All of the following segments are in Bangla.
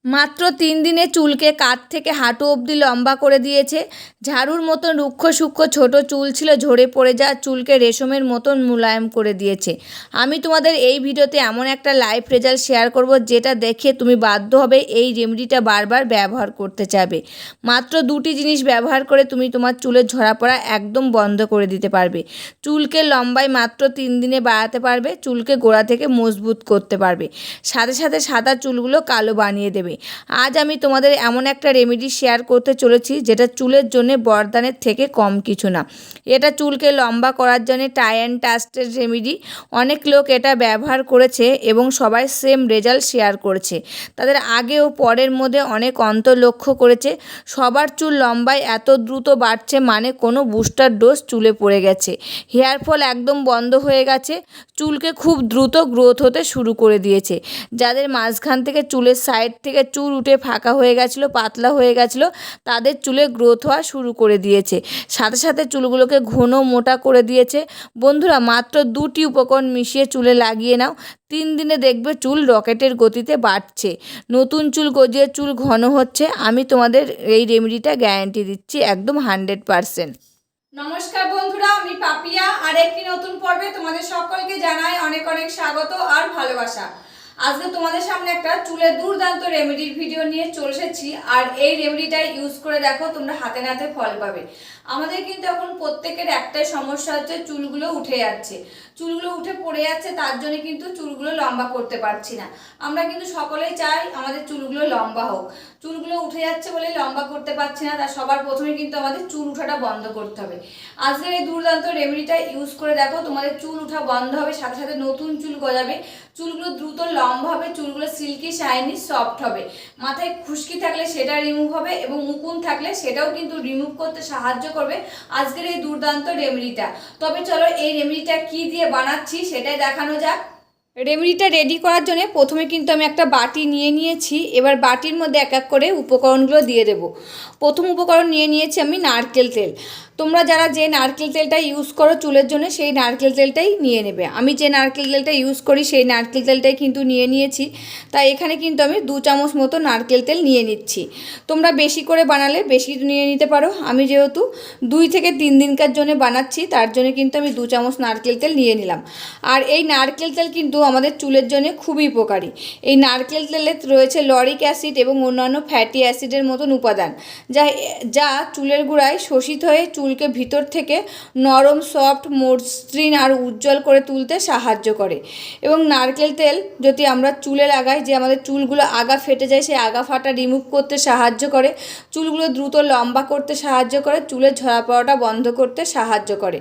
মাত্র 3 দিনে চুলকে কাঁধ থেকে হাঁটু অবধি লম্বা করে দিয়েছে। ঝাড়ুর মতন রুক্ষ সূক্ষ্ম ছোট চুল ছিল, ঝরে পড়ে যাওয়া চুলকে রেশমের মতন মোলায়েম করে দিয়েছে। আমি তোমাদের এই ভিডিওতে এমন একটা লাইভ রেজাল্ট শেয়ার করব যেটা দেখে তুমি বাধ্য হবে এই রেমেডিটা বারবার ব্যবহার করতে চাবে। মাত্র 2টি জিনিস ব্যবহার করে তুমি তোমার চুলের ঝরা পড়া একদম বন্ধ করে দিতে পারবে। চুলকে লম্বায় মাত্র 3 দিনে বাড়াতে পারবে, চুলকে গোড়া থেকে মজবুত করতে পারবে, সাথে সাথে সাদা চুলগুলো কালো বানিয়ে দেবে। আজ আমি তোমাদের এমন একটা রেমেডি শেয়ার করতে চলেছি যেটা চুলের জন্য বরদানের থেকে কম কিছু না। এটা চুলকে লম্বা করার জন্য টাই অ্যান্ড টাস্টের রেমেডি। অনেক লোক এটা ব্যবহার করেছে এবং সবাই সেম রেজাল্ট শেয়ার করেছে। তাদের আগে ও পরের মধ্যে অনেক অন্তর লক্ষ্য করেছে। সবার চুল লম্বায় এত দ্রুত বাড়ছে মানে কোনো বুস্টার ডোজ চুলে পড়ে গেছে। হেয়ার ফল একদম বন্ধ হয়ে গেছে, চুলকে খুব দ্রুত গ্রোথ হতে শুরু করে দিয়েছে। যাদের মাঝখান থেকে চুলের সাইড থেকে চুল উঠে ফাঁকা হয়ে গেছিলো, পাতলা হয়ে গেছিলো, তাদের চুলে গ্রোথ হওয়া শুরু করে দিয়েছে। সাথে সাথে চুলগুলোকে ঘন মোটা করে দিয়েছে। বন্ধুরা, মাত্র 2টি উপকরণ মিশিয়ে চুলে লাগিয়ে নাও, 3 দিনে দেখবে চুল রকেটের গতিতে বাড়ছে, নতুন চুল গজিয়ে চুল ঘন হচ্ছে। আমি তোমাদের এই রেমেডিটা গ্যারান্টি দিচ্ছি একদম 100%। নমস্কার বন্ধুরা, আমি পাপিয়া আর একটি নতুন পর্বে তোমাদের সকলকে জানাই অনেক অনেক স্বাগত আর ভালোবাসা। আজকে তোমাদের সামনে একটা চুলের দুর্দান্ত রেমেডির ভিডিও নিয়ে চলে এসেছি। আর এই রেমেডিটা ইউজ করে দেখো, তোমরা হাতে নাতে ফল পাবে। আমাদের কিন্তু এখন প্রত্যেকের একটাই সমস্যা হচ্ছে, চুলগুলো উঠে যাচ্ছে, চুলগুলো উঠে পড়ে যাচ্ছে, তার জন্য কিন্তু চুলগুলো লম্বা করতে পারছি না। আমরা কিন্তু সকলেই চাই আমাদের চুলগুলো লম্বা হোক, চুলগুলো উঠে যাচ্ছে বলে লম্বা করতে পারছি না। তার সবার প্রথমে কিন্তু আমাদের চুল উঠাটা বন্ধ করতে হবে। আজকের এই দুর্দান্ত রেমেডিটা ইউজ করে দেখো, তোমাদের চুল উঠা বন্ধ হবে, সাথে সাথে নতুন চুল গজাবে, চুলগুলো দ্রুত লম্বা হবে, চুলগুলো সিল্কি শাইনি সফট হবে, মাথায় খুশকি থাকলে সেটা রিমুভ হবে এবং উকুন থাকলে সেটাও কিন্তু রিমুভ করতে সাহায্য করবে আজকের এই দুর্দান্ত রেমেডিটা। তবে চলো এই রেমেডিটা কি দিয়ে বানাচ্ছি সেটাই দেখানো যাক। রেমেডিটা রেডি করার জন্য প্রথমে কিন্তু আমি একটা বাটি নিয়ে নিয়েছি। এবার বাটির মধ্যে এক এক করে উপকরণগুলো দিয়ে দেব। প্রথম উপকরণ নিয়ে নিয়েছি আমি নারকেল তেল। তোমরা যারা যে নারকেল তেলটা ইউজ করো চুলের জন্য সেই নারকেল তেলটাই নিয়ে নেবে। আমি যে নারকেল তেলটা ইউজ করি সেই নারকেল তেলটাই কিন্তু নিয়ে নিয়েছি। তাই এখানে কিন্তু আমি 2 চামচ মতো নারকেল তেল নিয়ে নিচ্ছি। তোমরা বেশি করে বানালে বেশি নিয়ে নিতে পারো। আমি যেহেতু 2 থেকে 3 দিনকার জন্য বানাচ্ছি তার জন্য কিন্তু আমি 2 চামচ নারকেল তেল নিয়ে নিলাম। আর এই নারকেল তেল কিন্তু আমাদের চুলের জন্য খুবই উপকারী। এই নারকেল তেলে রয়েছে লরিক অ্যাসিড এবং অন্যান্য ফ্যাটি অ্যাসিডের মতন উপাদান, যা চুলের গোড়ায় শোষিত হয়ে চুলকে ভিতর থেকে নরম সফট মসৃণ আর উজ্জ্বল করে তুলতে সাহায্য করে। এবং নারকেল তেল যদি আমরা চুলে লাগাই, যে আমাদের চুলগুলো আগা ফেটে যায় সেই আগা ফাটা রিমুভ করতে সাহায্য করে, চুলগুলো দ্রুত লম্বা করতে সাহায্য করে, চুলের ঝরা পড়াটা বন্ধ করতে সাহায্য করে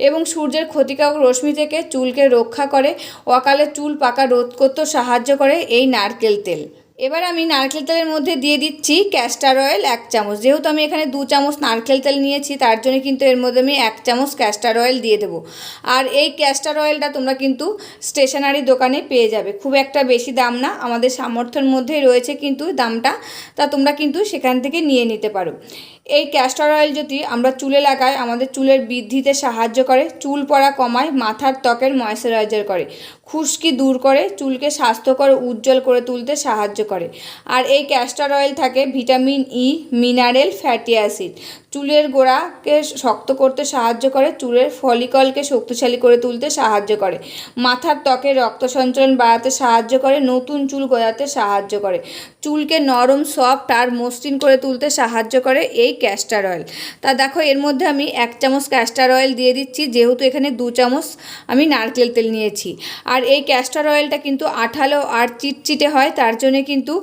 এবং সূর্যের ক্ষতিকারক রশ্মি থেকে চুলকে রক্ষা করে, অকালে চুল পাকা রোধ করতেও সাহায্য করে এই নারকেল তেল। এবার আমি নারকেল তেলের মধ্যে দিয়ে দিচ্ছি ক্যাস্টার অয়েল 1 চামচ। যেহেতু আমি এখানে 2 চামচ নারকেল তেল নিয়েছি তার জন্য কিন্তু এর মধ্যে আমি 1 চামচ ক্যাস্টার অয়েল দিয়ে দেবো। আর এই ক্যাস্টার অয়েলটা তোমরা কিন্তু স্টেশনারি দোকানে পেয়ে যাবে, খুব একটা বেশি দাম না, আমাদের সামর্থ্যের মধ্যেই রয়েছে কিন্তু দামটা, তা তোমরা কিন্তু সেখান থেকে নিয়ে নিতে পারো। এই ক্যাস্টর অয়েল যদি আমরা চুলে লাগাই আমাদের চুলের বৃদ্ধিতে সাহায্য করে, চুল পড়া কমায়, মাথার ত্বকের ময়েশ্চারাইজার করে, খুশকি দূর করে, চুলকে স্বাস্থ্যকর উজ্জ্বল করে তুলতে সাহায্য করে। আর এই ক্যাস্টর অয়েল থাকে vitamin E, mineral, fatty acid, চুলের গোড়াকে শক্ত করতে সাহায্য করে, চুলের ফলিকলকে শক্তিশালী করে তুলতে সাহায্য করে, মাথার ত্বকে রক্ত সঞ্চালন বাড়াতে সাহায্য করে, নতুন চুল গজাতে সাহায্য করে, চুলকে নরম সফট আর মসৃণ করে তুলতে সাহায্য করে এই ক্যাস্টর অয়েল। তা দেখো এর মধ্যে আমি 1 চামচ ক্যাস্টর অয়েল দিয়ে দিচ্ছি, যেহেতু এখানে 2 চামচ আমি নারকেল তেল নিয়েছি। আর এই ক্যাস্টর অয়েলটা কিন্তু আঠালো আর চিটচিটে হয়, তার জন্য কিন্তু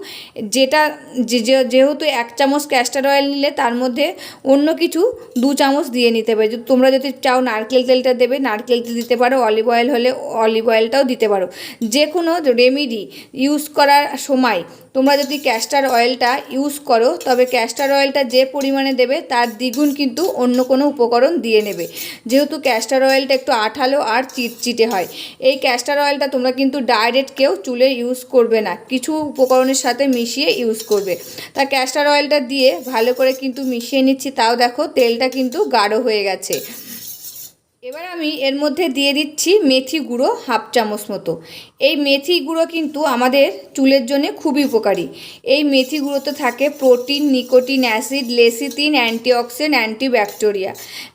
যেহেতু 1 চামচ ক্যাস্টর অয়েল নিলে তার মধ্যে অন্য কিছু 2 চামচ দিয়ে নিতে হবে। তোমরা যদি চাও নারকেল তেলটা দেবে নারকেল তেল দিতে পারো, অলিভ অয়েল হলে অলিভ অয়েলটাও দিতে পারো। যে কোনো রেমেডি ইউজ করার সময় তোমরা যদি ক্যাস্টর অয়েলটা ইউজ করো তবে ক্যাস্টর অয়েলটা যে পরিমাণে দেবে তার দ্বিগুণ কিন্তু অন্য কোনো উপকরণ দিয়ে নেবে, যেহেতু ক্যাস্টর অয়েলটা একটু আঠালো আর চিটচিটে হয়। এই ক্যাস্টর অয়েলটা তোমরা কিন্তু ডাইরেক্ট কেউ চুলে ইউজ করবে না, কিছু উপকরণের সাথে মিশিয়ে ইউজ করবে। তা ক্যাস্টর অয়েলটা দিয়ে ভালো করে কিন্তু মিশিয়ে নিচ্ছি, তাও দেখো তেলটা কিন্তু গাঢ় হয়ে গেছে। এবার আমি এর মধ্যে দিয়ে দিচ্ছি মেথি গুঁড়ো 1/2 চামচ মতো। এই মেথি গুঁড়ো কিন্তু আমাদের চুলের জন্য খুবই উপকারী। এই মেথি গুঁড়োতে থাকে protein, nicotine, acid, lecithin, antioxidant, antibacteria.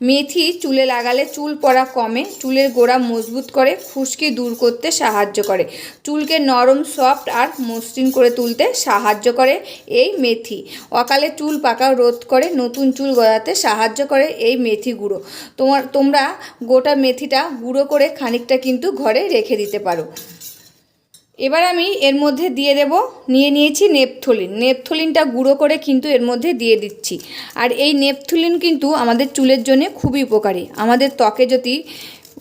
মেথি চুলে লাগালে চুল পড়া কমে, চুলের গোড়া মজবুত করে, খুশকি দূর করতে সাহায্য করে, চুলকে নরম, সফট আর মসৃণ করে তুলতে সাহায্য করে এই মেথি। অকালে চুল পাকা রোধ করে, নতুন চুল গজাতে সাহায্য করে এই মেথি গুঁড়ো। তোমরা গোটা মেথিটা গুঁড়ো করে খানিকটা কিন্তু ঘরে রেখে দিতে পারো। এবার আমি এর মধ্যে দিয়ে নিয়েছি নেপথলিন। নেপথলিনটা গুঁড়ো করে কিন্তু এর মধ্যে দিয়ে দিচ্ছি। আর এই নেপথলিন কিন্তু আমাদের চুলের জন্য খুবই উপকারী। আমাদের ত্বকে যদি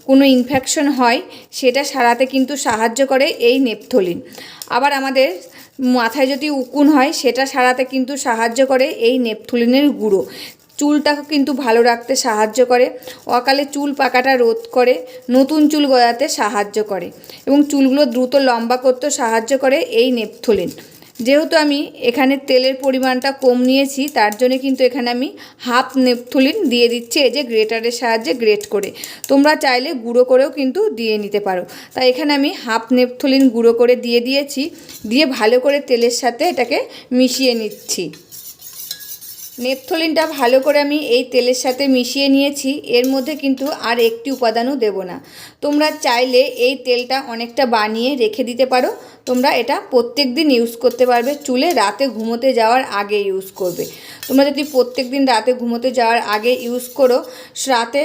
কোনো ইনফেকশন হয় সেটা সারাতে কিন্তু সাহায্য করে এই নেপথলিন। আবার আমাদের মাথায় যদি উকুন হয় সেটা সারাতে কিন্তু সাহায্য করে এই নেপথলিনের গুঁড়ো। চুলটাকে কিন্তু ভালো রাখতে সাহায্য করে, অকালে চুল পাকাটা রোধ করে, নতুন চুল গজাতে সাহায্য করে এবং চুলগুলো দ্রুত লম্বা করতে সাহায্য করে এই নেপথলিন। যেহেতু আমি এখানে তেলের পরিমাণটা কম নিয়েছি তার জন্য কিন্তু এখানে আমি হাফ নেপথলিন দিয়ে দিচ্ছি, এই যে গ্রেটারের সাহায্যে গ্রেট করে। তোমরা চাইলে গুঁড়ো করেও কিন্তু দিয়ে নিতে পারো। তাই এখানে আমি হাফ নেপথলিন গুঁড়ো করে দিয়েছি, দিয়ে ভালো করে তেলের সাথে এটাকে মিশিয়ে নিচ্ছি। নেপথলিনটা ভালো করে আমি এই তেলের সাথে মিশিয়ে নিয়েছি। এর মধ্যে কিন্তু আর একটি উপাদানও দেব না। তোমরা চাইলে এই তেলটা অনেকটা বানিয়ে রেখে দিতে পারো। তোমরা এটা প্রত্যেক দিন ইউজ করতে পারবে, চুলে রাতে ঘুমোতে যাওয়ার আগে ইউজ করবে। তোমরা যদি প্রত্যেক দিন রাতে ঘুমোতে যাওয়ার আগে ইউজ করো, রাতে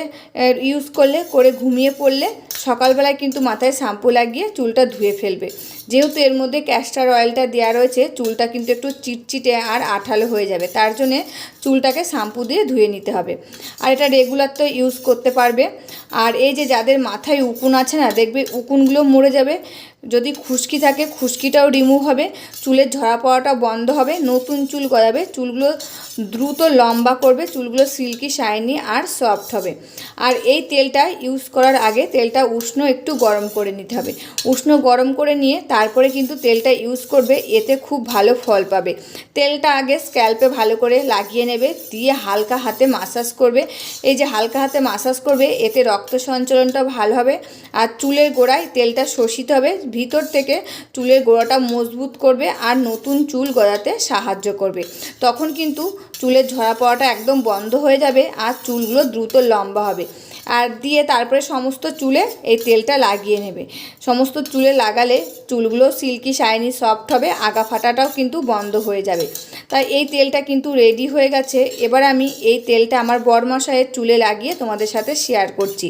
ইউজ করে ঘুমিয়ে পড়লে সকালবেলায় কিন্তু মাথায় শ্যাম্পু লাগিয়ে চুলটা ধুয়ে ফেলবে। যেহেতু এর মধ্যে ক্যাস্টর অয়েলটা দেওয়া রয়েছে, চুলটা কিন্তু একটু চিটচিটে আর আঠালো হয়ে যাবে, তার জন্যে চুলটাকে শ্যাম্পু দিয়ে ধুয়ে নিতে হবে। আর এটা রেগুলার তো ইউজ করতে পারবে। আর এই যে যাদের মাথায় উকুন আছে না, দেখবে উকুনগুলো মরে যাবে। যদি খুশকি থাকে খুশকিটাও রিমুভ হবে, চুলের ঝরা পড়াটা বন্ধ হবে, নতুন চুল গজাবে, চুলগুলো দ্রুত লম্বা করবে, চুলগুলো সিল্কি, শাইনি আর সফট হবে। আর এই তেলটা ইউজ করার আগে তেলটা উষ্ণ একটু গরম করে নিতে হবে। উষ্ণ গরম করে নিয়ে তারপরে কিন্তু তেলটা ইউজ করবে, এতে খুব ভালো ফল পাবে। তেলটা আগে স্ক্যাল্পে ভালো করে লাগিয়ে নেবে, দিয়ে হালকা হাতে মাসাজ করবে। এই যে হালকা হাতে মাসাজ করবে, এতে রক্ত সঞ্চালনটা ভালো হবে আর চুলের গোড়ায় তেলটা শোষিত হবে, ভিতর থেকে চুলের গোড়াটা মজবুত করবে আর নতুন চুল গজাতে সাহায্য করবে। তখন কিন্তু চুলের ঝরা পড়াটা একদম বন্ধ হয়ে যাবে আর চুলগুলো দ্রুত লম্বা হবে। আর দিয়ে তারপরে সমস্ত চুলে এই তেলটা লাগিয়ে নেবে। সমস্ত চুলে লাগালে চুলগুলো সিল্কি, শাইনি, সফট হবে, আগা ফাটাটাও কিন্তু বন্ধ হয়ে যাবে। তাই এই তেলটা কিন্তু রেডি হয়ে গেছে। এবার আমি এই তেলটা আমার বরমশাইয়ের চুলে লাগিয়ে তোমাদের সাথে শেয়ার করছি।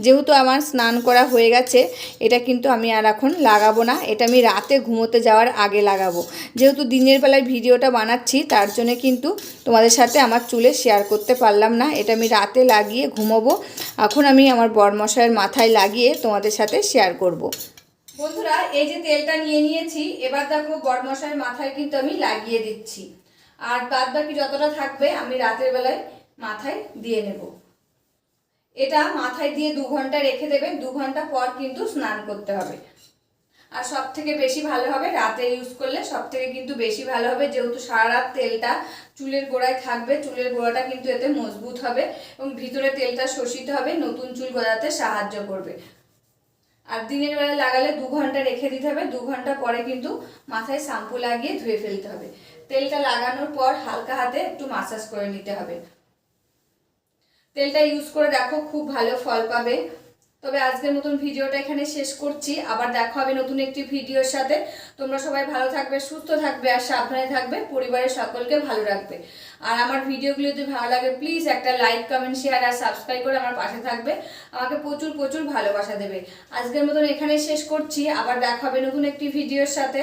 যেহেতু আমার স্নান করা হয়ে গেছে, এটা কিন্তু আমি আর এখন লাগাবো না, এটা আমি রাতে ঘুমোতে যাওয়ার আগে লাগাবো। যেহেতু দিনের বেলায় ভিডিওটা বানাচ্ছি তার জন্য কিন্তু তোমাদের সাথে আমার চুলে শেয়ার করতে পারলাম না। এটা আমি রাতে লাগিয়ে ঘুমোবো। এখন আমি আমার বরমশাইয়ের মাথায় লাগিয়ে তোমাদের সাথে শেয়ার করব। বন্ধুরা, এই যে তেলটা নিয়েছি, এবার দেখো বরমশাইয়ের মাথায় কিন্তু আমি লাগিয়ে দিচ্ছি। আর বাদ বাকি যতটা থাকবে আমি রাতের বেলায় মাথায় দিয়ে নেব। এটা মাথায় দিয়ে 2 ঘন্টা রেখে দেবেন। 2 ঘন্টা পর কিন্তু স্নান করতে হবে। আর সব থেকে বেশি ভালো হবে রাতে ইউজ করলে, সব থেকে কিন্তু বেশি ভালো হবে, যেহেতু সারা রাত তেলটা চুলের গোড়ায় থাকবে, চুলের গোড়াটা কিন্তু এতে মজবুত হবে এবং ভিতরে তেলটা শোষিত হবে, নতুন চুল গজাতে সাহায্য করবে। আর দিনের বেলা লাগালে 2 ঘন্টা রেখে দিতে হবে। 2 ঘন্টা পরে কিন্তু মাথায় শ্যাম্পু লাগিয়ে ধুয়ে ফেলতে হবে। তেলটা লাগানোর পর হালকা হাতে একটু মাসাজ করে নিতে হবে। তেলটা ইউজ করে দেখো, খুব ভালো ফল পাবে। তবে আজকের মতন ভিডিওটা এখানে শেষ করছি। আবার দেখা হবে নতুন একটি ভিডিওর সাথে। তোমরা সবাই ভালো থাকবে, সুস্থ থাকবে আর সাবধানে থাকবে, পরিবারের সকলকে ভালো রাখবে। আর আমার ভিডিওগুলো যদি ভালো লাগে প্লিজ একটা লাইক, কমেন্ট, শেয়ার আর সাবস্ক্রাইব করে আমার পাশে থাকবে। আমাকে প্রচুর প্রচুর ভালোবাসা দেবে। আজকের মতন এখানে শেষ করছি। আবার দেখা হবে নতুন একটি ভিডিওর সাথে।